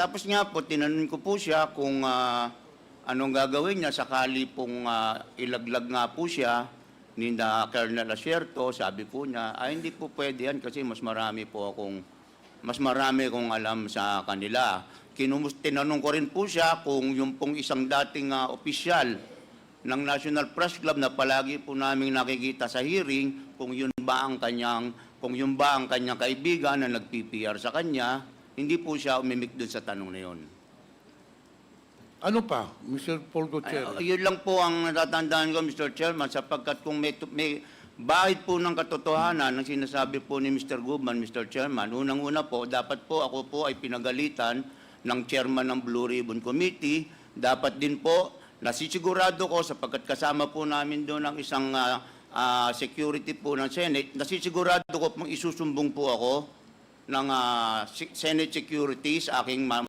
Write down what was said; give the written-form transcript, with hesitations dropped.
Tapos nga po, tinanong ko po siya kung anong gagawin niya sakali pong ilaglag nga po siya ni Colonel Asierto. Sabi po niya, hindi po pwede yan kasi mas marami kong alam sa kanila. Tinanong ko rin po siya kung yung pong isang dating opisyal ng National Press Club na palagi po namin nakikita sa hearing, kung yun ba ang kanyang kaibigan na nag-PPR sa kanya, hindi po siya umimik doon sa tanong na yun. Ano pa, Mr. Paul Gutierrez? Yun lang po ang natatandaan ko, Mr. Chairman, sapagkat kung may bahid po ng katotohanan ng sinasabi po ni Mr. Guzman, Mr. Chairman, unang-una po, dapat po ako po ay pinagalitan ng chairman ng Blue Ribbon Committee. Dapat din po, nasisigurado ko, sapagkat kasama po namin doon ang isang security po ng Senate, nasisigurado ko pong isusumbong po ako ng Senate Security sa aking